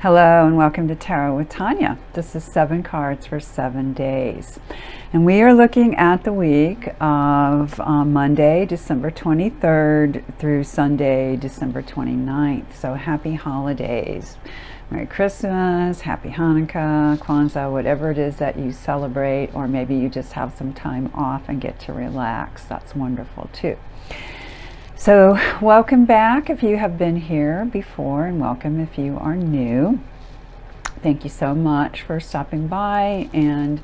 Hello and welcome to Tarot with Tanya. This is 7 cards for 7 days. And we are looking at the week of Monday, December 23rd through Sunday, December 29th. So happy holidays. Merry Christmas, Happy Hanukkah, Kwanzaa, whatever it is that you celebrate, or maybe you just have some time off and get to relax. That's wonderful too. So welcome back if you have been here before, and welcome if you are new. Thank you so much for stopping by, and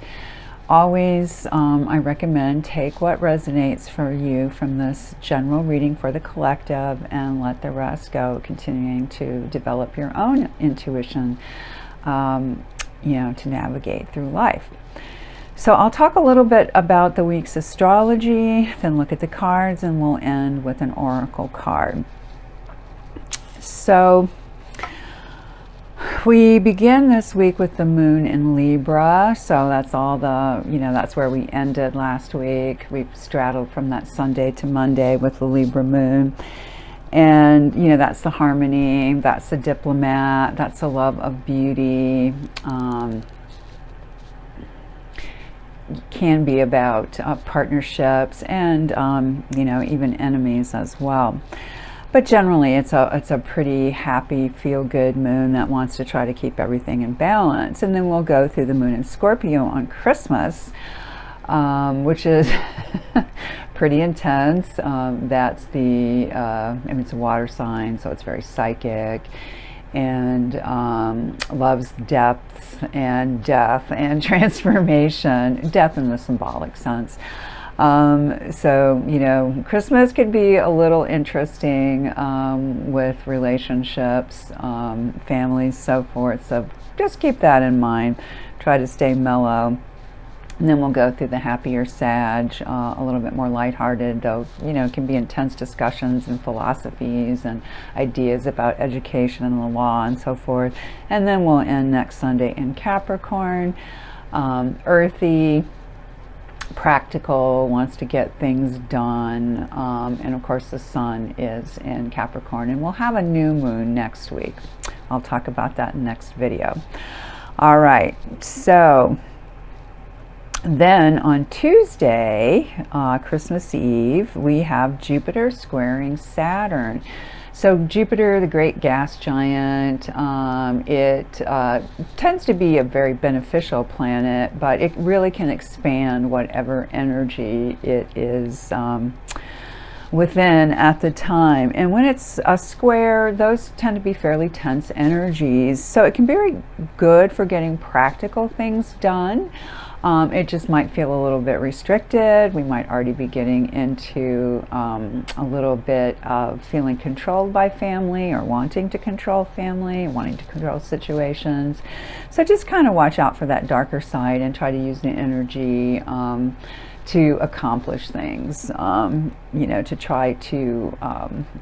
always I recommend take what resonates for you from this general reading for the collective and let the rest go, continuing to develop your own intuition, to navigate through life. So I'll talk a little bit about the week's astrology, then look at the cards, and we'll end with an oracle card. So we begin this week with the moon in Libra. So that's all the, that's where we ended last week. We've straddled from that Sunday to Monday with the Libra moon. And, that's the harmony, that's the diplomat, that's the love of beauty. Can be about partnerships and even enemies as well, but generally it's a pretty happy, feel-good moon that wants to try to keep everything in balance. And then we'll go through the moon in Scorpio on Christmas, which is pretty intense. That's it's a water sign, so it's very psychic, and loves depth and death and transformation, death in the symbolic sense. So Christmas could be a little interesting with relationships, families, so forth. So just keep that in mind. Try to stay mellow. And then we'll go through the happier Sag, a little bit more lighthearted, though, it can be intense discussions and philosophies and ideas about education and the law and so forth. And then we'll end next Sunday in Capricorn, earthy, practical, wants to get things done. And of course the sun is in Capricorn, and we'll have a new moon next week. I'll talk about that in the next video. All right, so then on Tuesday, Christmas Eve, we have Jupiter squaring Saturn. So Jupiter, the great gas giant, it tends to be a very beneficial planet, but it really can expand whatever energy it is within at the time. And when it's a square, those tend to be fairly tense energies. So it can be very good for getting practical things done. It just might feel a little bit restricted. We might already be getting into a little bit of feeling controlled by family, or wanting to control family, wanting to control situations. So just kind of watch out for that darker side and try to use the energy to accomplish things, to try to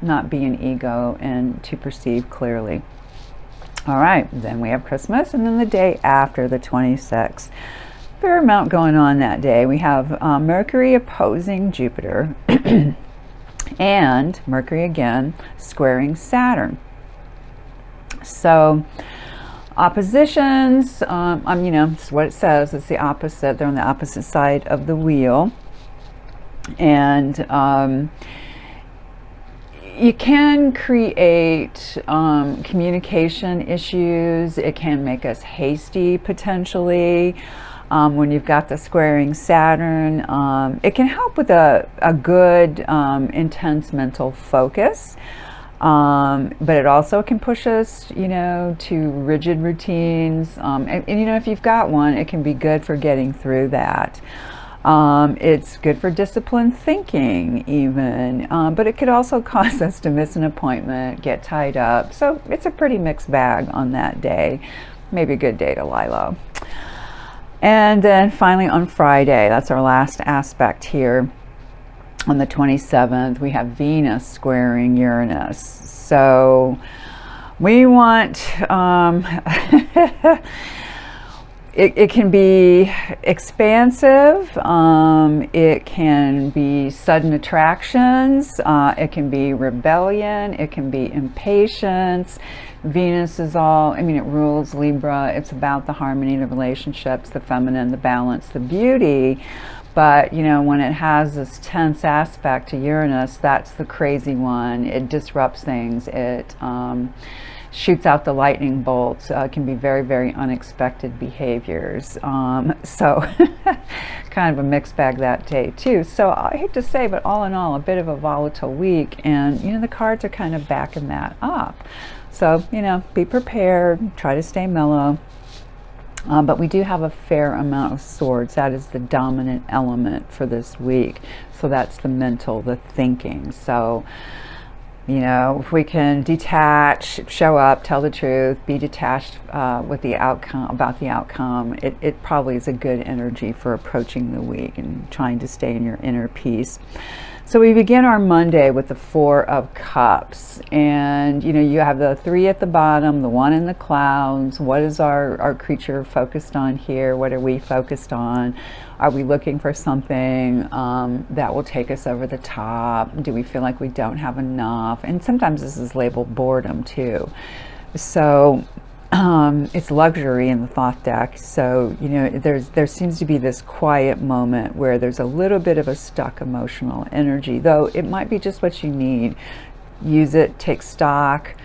not be an ego and to perceive clearly. All right, then we have Christmas, and then the day after, the 26th. Fair amount going on that day. We have Mercury opposing Jupiter and Mercury again squaring Saturn. So oppositions, it's what it says. It's the opposite. They're on the opposite side of the wheel. And you can create communication issues. It can make us hasty potentially. When you've got the squaring Saturn, it can help with a good, intense mental focus, but it also can push us, to rigid routines. And if you've got one, it can be good for getting through that. It's good for disciplined thinking even, but it could also cause us to miss an appointment, get tied up. So it's a pretty mixed bag on that day. Maybe a good day to lie low. And then finally on Friday, that's our last aspect here. On the 27th, we have Venus squaring Uranus. So we want, it can be expansive, it can be sudden attractions, it can be rebellion, it can be impatience. Venus is all, I mean, it rules Libra. It's about the harmony, the relationships, the feminine, the balance, the beauty. But, you know, when it has this tense aspect to Uranus, that's the crazy one. It disrupts things. It shoots out the lightning bolts. Can be very, very unexpected behaviors. So kind of a mixed bag that day too. So I hate to say, but all in all, a bit of a volatile week. And, you know, the cards are kind of backing that up. So, you know, be prepared. Try to stay mellow. But we do have a fair amount of swords. That is the dominant element for this week. So that's the mental, the thinking. So, you know, if we can detach, show up, tell the truth, be detached with the outcome, about the outcome, it probably is a good energy for approaching the week and trying to stay in your inner peace. So we begin our Monday with the Four of Cups, and you know, you have the 3 at the bottom, the 1 in the clouds. What is our creature focused on here? What are we focused on? Are we looking for something that will take us over the top? Do we feel like we don't have enough? And sometimes this is labeled boredom too. So it's luxury in the thought deck. So, you know, there seems to be this quiet moment where there's a little bit of a stuck emotional energy, though it might be just what you need. Use it, take stock,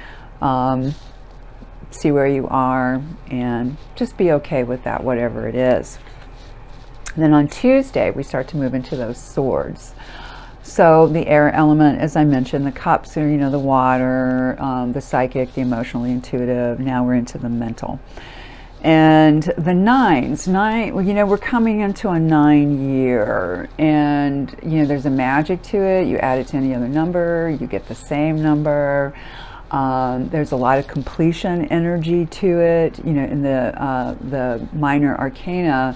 see where you are, and just be okay with that, whatever it is. And then on Tuesday, we start to move into those swords. So the air element, as I mentioned, the cups are, you know, the water, the psychic, the emotionally intuitive. Now we're into the mental. And the nines, you know, we're coming into a 9 year, and, you know, there's a magic to it. You add it to any other number, you get the same number. There's a lot of completion energy to it. You know, in the minor arcana,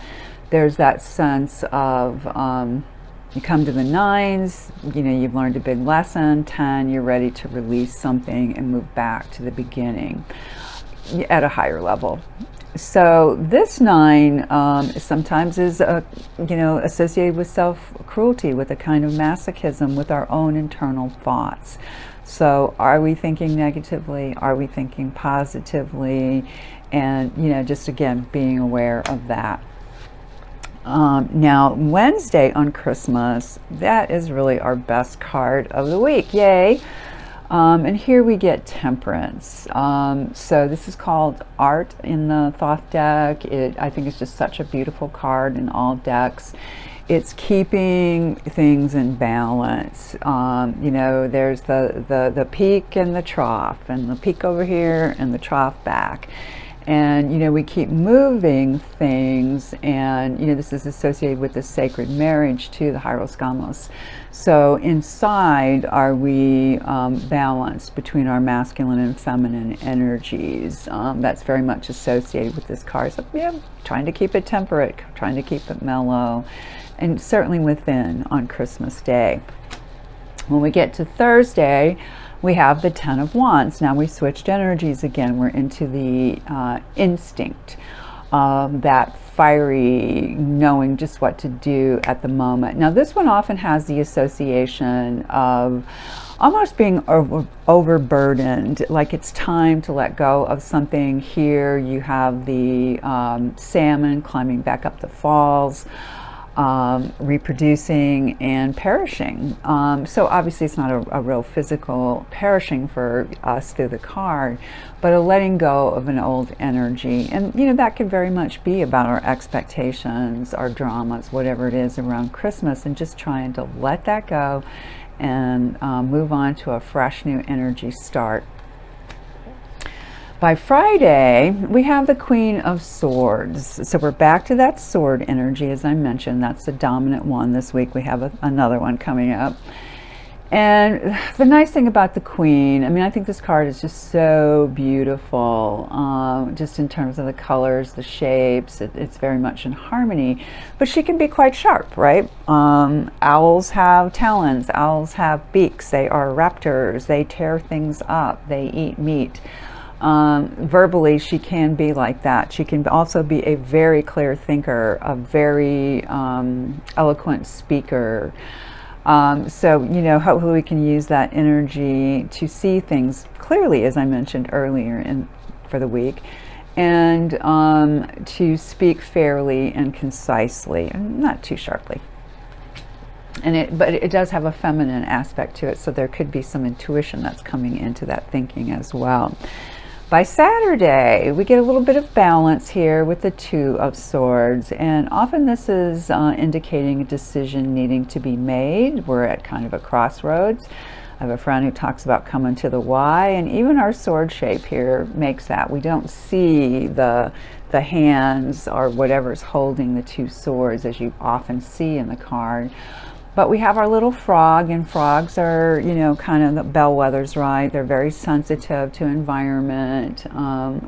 there's that sense of, you come to the 9s, you know, you've learned a big lesson. 10, you're ready to release something and move back to the beginning at a higher level. So this 9 sometimes is, you know, associated with self-cruelty, with a kind of masochism, with our own internal thoughts. So are we thinking negatively? Are we thinking positively? And, you know, just again, being aware of that. Now, Wednesday on Christmas, that is really our best card of the week. Yay! And here we get Temperance. So this is called Art in the Thoth deck. I think it's just such a beautiful card in all decks. It's keeping things in balance. You know, there's the peak and the trough, and the peak over here and the trough back. And, you know, we keep moving things, and, you know, this is associated with the sacred marriage too, the hieroskamos. So inside, are we balanced between our masculine and feminine energies? That's very much associated with this card. So, yeah, trying to keep it temperate, trying to keep it mellow, and certainly within on Christmas Day. When we get to Thursday, we have the 10 of Wands. Now we switched energies again. We're into the instinct, that fiery knowing just what to do at the moment. Now this one often has the association of almost being overburdened, like it's time to let go of something. Here you have the salmon climbing back up the falls, reproducing and perishing. So obviously it's not a real physical perishing for us through the card, but a letting go of an old energy. And, you know, that could very much be about our expectations, our dramas, whatever it is around Christmas, and just trying to let that go and move on to a fresh new energy start. By Friday, we have the Queen of Swords. So we're back to that sword energy, as I mentioned. That's the dominant one this week. We have another one coming up. And the nice thing about the Queen, I mean, I think this card is just so beautiful, just in terms of the colors, the shapes. It's very much in harmony, but she can be quite sharp, right? Owls have talons, owls have beaks, they are raptors, they tear things up, they eat meat. Verbally, she can be like that. She can also be a very clear thinker, a very eloquent speaker. So, you know, hopefully we can use that energy to see things clearly, as I mentioned earlier for the week, and to speak fairly and concisely, and not too sharply. But it does have a feminine aspect to it, so there could be some intuition that's coming into that thinking as well. By Saturday, we get a little bit of balance here with the Two of Swords, and often this is indicating a decision needing to be made. We're at kind of a crossroads. I have a friend who talks about coming to the Y, and even our sword shape here makes that. We don't see the hands or whatever's holding the two swords as you often see in the card. But we have our little frog, and frogs are, you know, kind of the bellwethers, right? They're very sensitive to environment,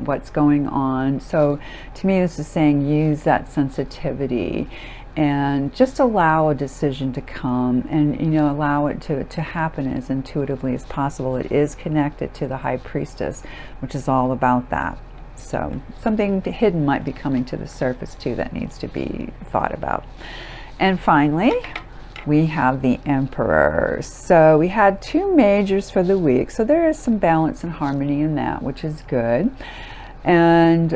what's going on. So to me, this is saying use that sensitivity and just allow a decision to come, and, you know, allow it to happen as intuitively as possible. It is connected to the High Priestess, which is all about that. So something hidden might be coming to the surface too that needs to be thought about. And finally, we have the Emperor. So we had two majors for the week, so there is some balance and harmony in that, which is good. And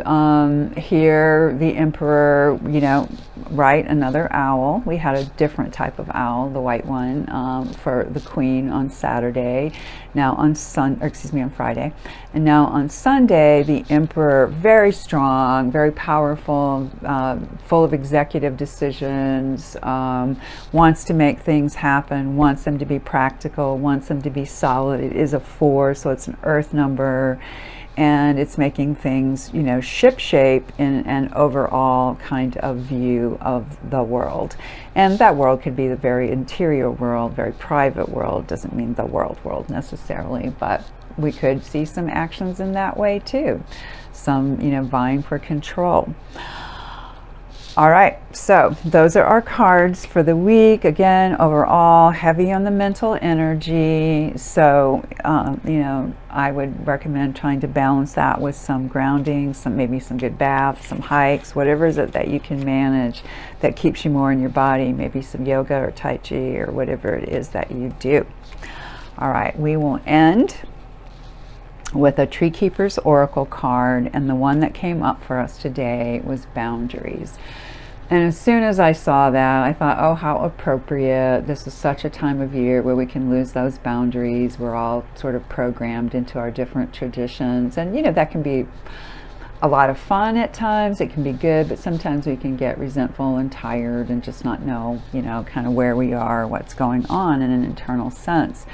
here the Emperor, you know, right, another owl. We had a different type of owl, the white one, for the Queen on Saturday. Now on on Friday. And now on Sunday, the Emperor, very strong, very powerful, full of executive decisions, wants to make things happen, wants them to be practical, wants them to be solid. It is a 4, so it's an earth number. And it's making things, you know, ship-shape in an overall kind of view of the world. And that world could be the very interior world, very private world. Doesn't mean the world necessarily, but we could see some actions in that way too. Some, you know, vying for control. All right, so those are our cards for the week. Again, overall, heavy on the mental energy. So, you know, I would recommend trying to balance that with some grounding, maybe some good baths, some hikes, whatever is it that you can manage that keeps you more in your body, maybe some yoga or Tai Chi or whatever it is that you do. All right, we will end with a Tree Keeper's Oracle card, and the one that came up for us today was boundaries. And as soon as I saw that, I thought, oh, how appropriate. This is such a time of year where we can lose those boundaries. We're all sort of programmed into our different traditions, and, you know, that can be a lot of fun at times. It can be good, but sometimes we can get resentful and tired and just not know, you know, kind of where we are, what's going on in an internal sense.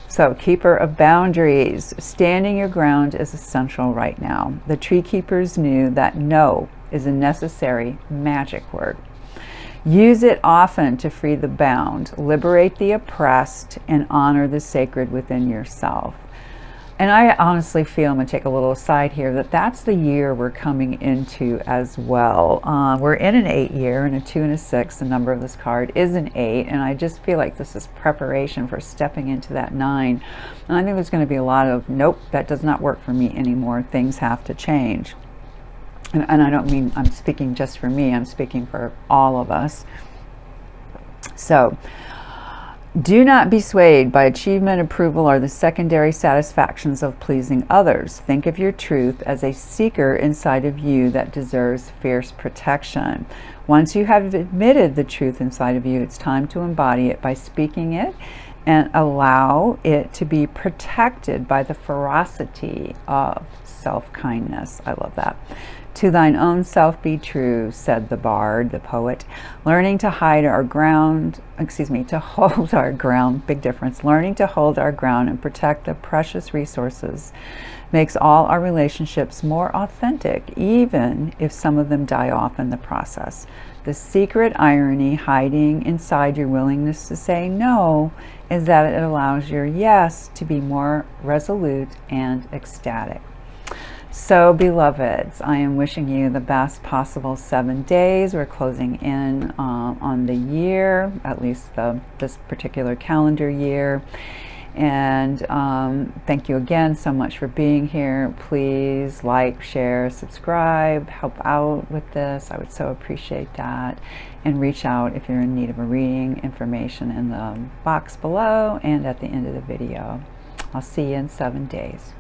So, keeper of boundaries, standing your ground is essential right now. The tree keepers knew that no is a necessary magic word. Use it often to free the bound, liberate the oppressed, and honor the sacred within yourself. And I honestly feel, I'm going to take a little aside here, that that's the year we're coming into as well. We're in an 8 year, and a 2 and a 6. The number of this card is an 8, and I just feel like this is preparation for stepping into that 9. And I think there's going to be a lot of, nope, that does not work for me anymore. Things have to change. And I don't mean I'm speaking just for me, I'm speaking for all of us. So, do not be swayed by achievement, approval, or the secondary satisfactions of pleasing others. Think of your truth as a seeker inside of you that deserves fierce protection. Once you have admitted the truth inside of you, it's time to embody it by speaking it and allow it to be protected by the ferocity of self-kindness. I love that. To thine own self be true, said the bard, the poet. Learning to hold our ground, big difference. Learning to hold our ground and protect the precious resources makes all our relationships more authentic, even if some of them die off in the process. The secret irony hiding inside your willingness to say no is that it allows your yes to be more resolute and ecstatic. So, beloveds, I am wishing you the best possible 7 days. We're closing in on the year, at least this particular calendar year. And thank you again so much for being here. Please like, share, subscribe, help out with this. I would so appreciate that. And reach out if you're in need of a reading. Information in the box below and at the end of the video. I'll see you in 7 days.